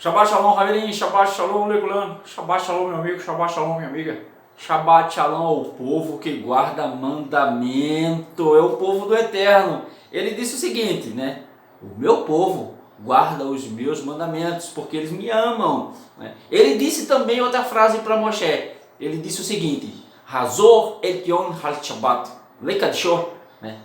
Shabbat Shalom, Haverim, Shabbat Shalom, Legulan, Shabbat Shalom, meu amigo, Shabbat Shalom, minha amiga. Shabbat Shalom ao povo que guarda mandamento, é o povo do Eterno. Ele disse o seguinte, né? O meu povo guarda os meus mandamentos, porque eles me amam. Ele disse também outra frase para Moshe. Ele disse o seguinte: Hazor et Yom HaShabbat, Lekadshor.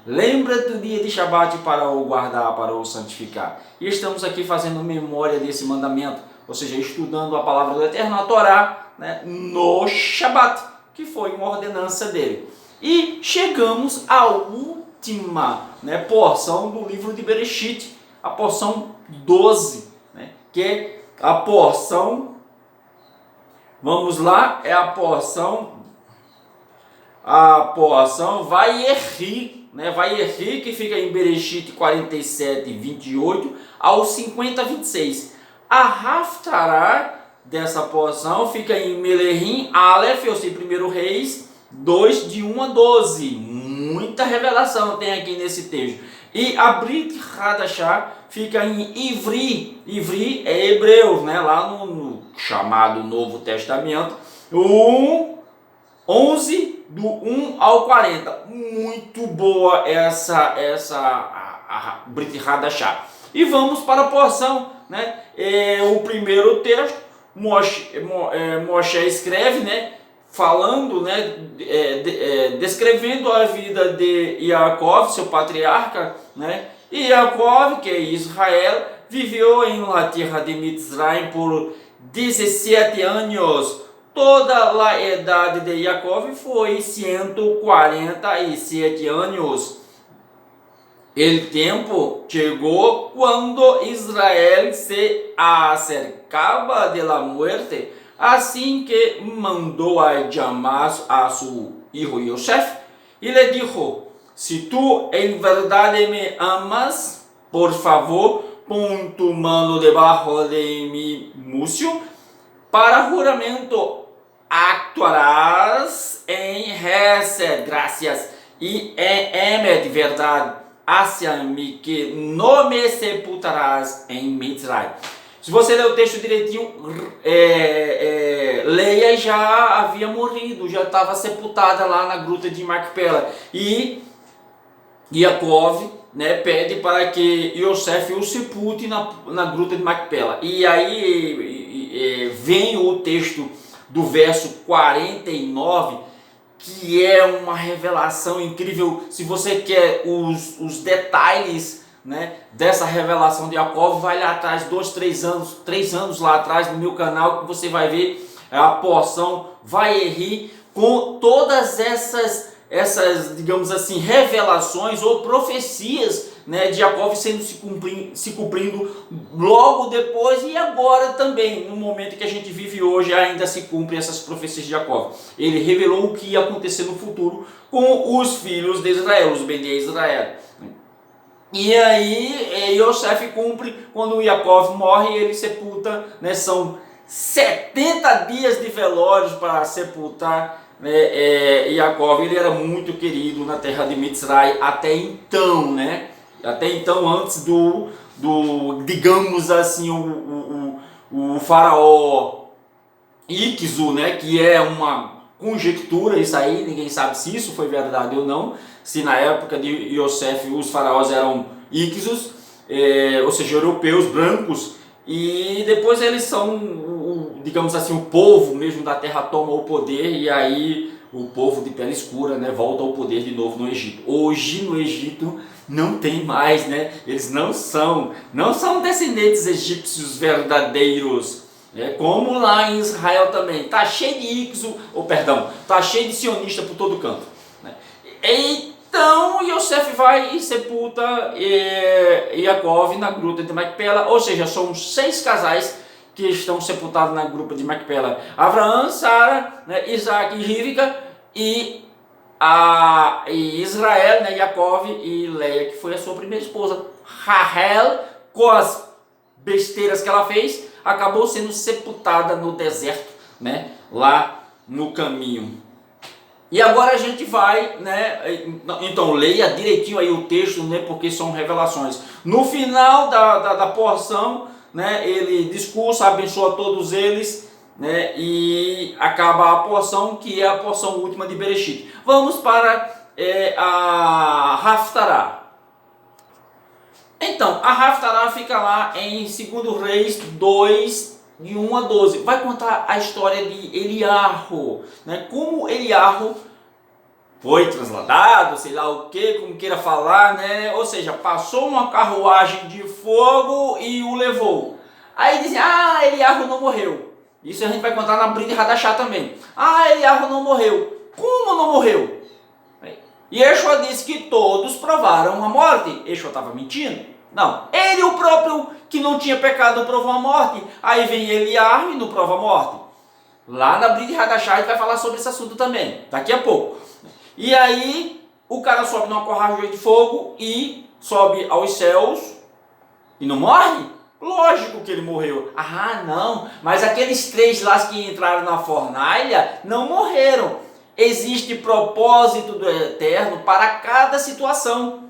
Lembra do dia de Shabat para o guardar, para o santificar. E estamos aqui fazendo memória desse mandamento, ou seja, estudando a palavra do Eterno, a Torá, no Shabat, que foi uma ordenança dele. E chegamos à última porção do livro de Bereshit, a porção 12, que é a porção, vamos lá, é a porção Vayerri, Vayerri, que fica em Bereshit 47, 28 ao 50, 26. A Haftarah dessa porção fica em Melehim, Aleph, ou seja, 1 Reis 2, de 1 a 12. Muita revelação tem aqui nesse texto. E a Brit Hadashah fica em Ivri. Ivri é hebreu, lá no chamado Novo Testamento. 11, do 1 ao 40. Muito boa a Brit Hadashah. E vamos para a porção, o primeiro texto, Moshe escreve, falando, descrevendo a vida de Yaakov, seu patriarca, E Yaakov, que é Israel, viveu em la terra de Mitzrayim por 17 anos. Toda a idade de Yaakov foi 147 anos. O tempo chegou quando Israel se acercava de la muerte, assim que mandou a chamar a seu hijo Yosef e lhe dijo: se tu em verdade me amas, por favor, pon tu mano debaixo de mi muslo, para juramento actuarás em Hesed, graças, e em Emet, verdade, hacia mim, que não me sepultarás em Mitzrayim. Se você ler o texto direitinho, Leia já havia morrido, já estava sepultada lá na gruta de Macpela. E Yaakov pede para que Yosef o sepulte na gruta de Macpela. E aí vem o texto do verso 49, que é uma revelação incrível. Se você quer os detalhes dessa revelação de Yaakov, vai lá atrás, 3 anos lá atrás no meu canal, que você vai ver a porção Vayerri com todas essas digamos assim, revelações ou profecias de Yaakov se cumprindo logo depois, e agora também, no momento que a gente vive hoje, ainda se cumprem essas profecias de Yaakov. Ele revelou o que ia acontecer no futuro com os filhos de Israel, os Bnei Israel. E aí Yosef cumpre quando Yaakov morre, ele sepulta, são 70 dias de velórios para sepultar Yaakov. Ele era muito querido na terra de Mitzrayim até então, antes do digamos assim, o faraó Iquizu, que é uma conjectura, isso aí, ninguém sabe se isso foi verdade ou não, se na época de Yosef os faraós eram Iquizus, ou seja, europeus, brancos, e depois eles são, digamos assim, o povo mesmo da terra toma o poder, e aí o povo de pele escura volta ao poder de novo no Egito. Hoje no Egito não tem mais, eles não são descendentes egípcios verdadeiros, como lá em Israel também, está cheio de Iquizu, está cheio de sionista por todo canto. Então Yosef vai e sepulta Yaakov na gruta de Macpela, ou seja, são 6 casais que estão sepultados na gruta de Macpela: Abraão, Sara, Isaac e Rivka, e Israel, Yaakov e Leia, que foi a sua primeira esposa. Rahel, com as besteiras que ela fez, acabou sendo sepultada no deserto, lá no caminho. E agora a gente vai, então leia direitinho aí o texto, porque são revelações. No final da porção, né, ele discursa, abençoa todos eles, né, e acaba a porção que é a porção última de Bereshit. Vamos para a Haftarah. Então, a Haftarah fica lá em 2 Reis 2, de 1 a 12. Vai contar a história de Eliarro, né, como Eliarro foi trasladado, sei lá o que, como queira falar, né? Ou seja, passou uma carruagem de fogo e o levou. Aí dizem, Eliarro não morreu. Isso a gente vai contar na Brit Hadashah também. Eliarro não morreu. Como não morreu? E Yeshua disse que todos provaram a morte. Yeshua estava mentindo? Não. Ele, o próprio, que não tinha pecado, provou a morte. Aí vem Eliarro e não prova a morte. Lá na Brit Hadashah a gente vai falar sobre esse assunto também, daqui a pouco. E aí o cara sobe numa carruagem de fogo e sobe aos céus e não morre? Lógico que ele morreu. Não, mas aqueles 3 lá que entraram na fornalha não morreram. Existe propósito do Eterno para cada situação,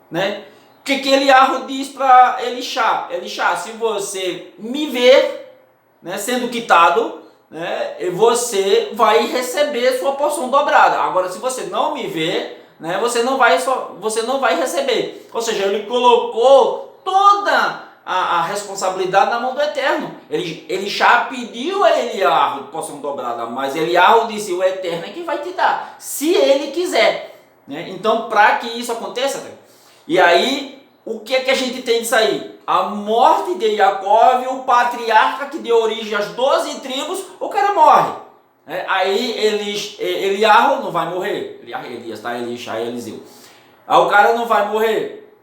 né? O que Eliarro diz para Elisha? Elisha, se você me ver, né, sendo quitado, né, você vai receber sua porção dobrada. Agora, se você não me ver, né, você não vai receber. Ou seja, ele colocou toda a responsabilidade na mão do Eterno. Ele já pediu a Eliarro porção dobrada, mas Eliarro disse, o Eterno é que vai te dar, se ele quiser, né? Então, para que isso aconteça, né? E aí, o que é que a gente tem disso aí? A morte de Jacó, o patriarca que deu origem às 12 tribos, o cara morre. Aí Eliarro não vai morrer. Elias, tá? Elisha, Eliseu. Aí o cara não vai morrer.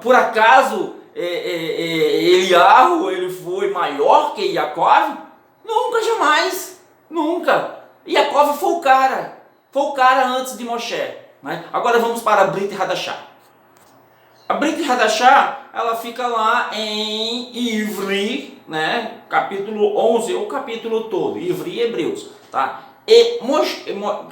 Por acaso Eliarro ele foi maior que Jacó? Nunca, jamais. Nunca. Jacó foi o cara. Foi o cara antes de Moshe. Né? Agora vamos para a Brit Hadashah. A Brit Hadashah, ela fica lá em Ivri, né? Capítulo 11, o capítulo todo, Ivri e Hebreus, tá? E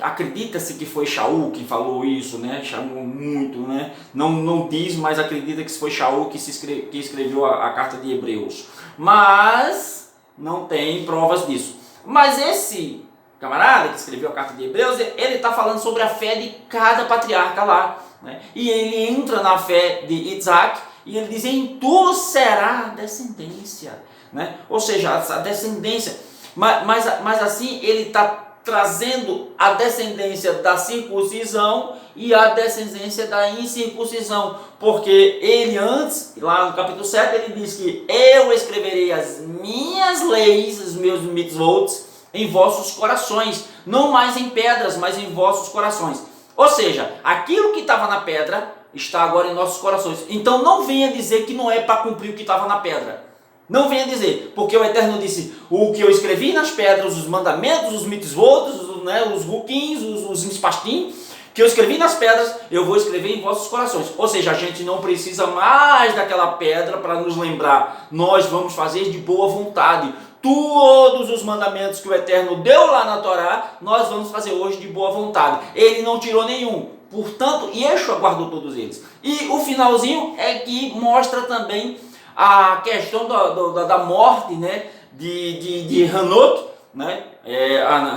acredita-se que foi Shaul que falou isso, né? Chamou muito, né? Não diz, mas acredita que foi Shaul que escreveu a carta de Hebreus. Mas não tem provas disso. Mas esse camarada que escreveu a carta de Hebreus, ele está falando sobre a fé de cada patriarca lá. Né? E ele entra na fé de Isaac e ele diz, em tu será a descendência, né? Ou seja, a descendência, mas assim ele está trazendo a descendência da circuncisão e a descendência da incircuncisão, porque ele antes, lá no capítulo 7, ele diz que eu escreverei as minhas leis, os meus mitzvot, em vossos corações, não mais em pedras, mas em vossos corações. Ou seja, aquilo que estava na pedra está agora em nossos corações. Então não venha dizer que não é para cumprir o que estava na pedra. Não venha dizer, porque o Eterno disse, o que eu escrevi nas pedras, os mandamentos, os mitzvot, os ruquins, os mispastim, que eu escrevi nas pedras, eu vou escrever em vossos corações. Ou seja, a gente não precisa mais daquela pedra para nos lembrar. Nós vamos fazer de boa vontade. Todos os mandamentos que o Eterno deu lá na Torá, nós vamos fazer hoje de boa vontade. Ele não tirou nenhum. Portanto, Yeshua guardou todos eles. E o finalzinho é que mostra também a questão da morte, né, de Hanok, né,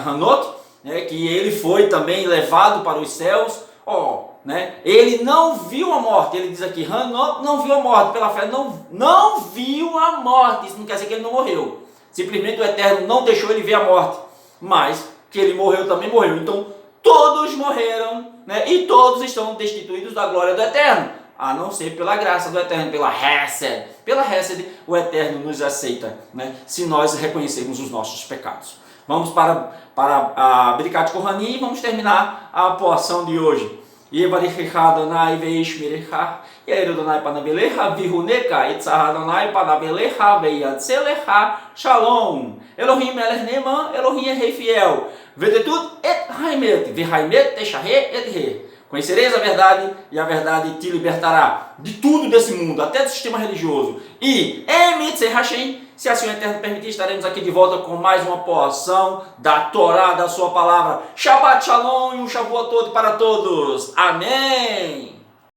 Hanok, né, que ele foi também levado para os céus. Né, ele não viu a morte. Ele diz aqui, Hanok não viu a morte. Pela fé, não viu a morte. Isso não quer dizer que ele não morreu. Simplesmente o Eterno não deixou ele ver a morte, mas que ele morreu também morreu. Então todos morreram, né? E todos estão destituídos da glória do Eterno, a não ser pela graça do Eterno, pela Hesed. Pela Hesed o Eterno nos aceita, né? Se nós reconhecermos os nossos pecados. Vamos para a Birkat Kohanim e vamos terminar a porção de hoje. Yevarichecha Adonai veishmerecha, Yair Adonai panabelecha, vihuneka, Yitzhar Adonai panabelecha, veiatzelecha, Shalom. Elohim melech neman, Elohim é rei fiel. Vedetut et haimet, vehaimet teshahe et he. Conhecereis a verdade e a verdade te libertará de tudo desse mundo, até do sistema religioso. E Emitzer Hashem, se assim o Eterno permitir, estaremos aqui de volta com mais uma porção da Torá, da sua palavra. Shabbat Shalom e um Shavuot todo para todos. Amém!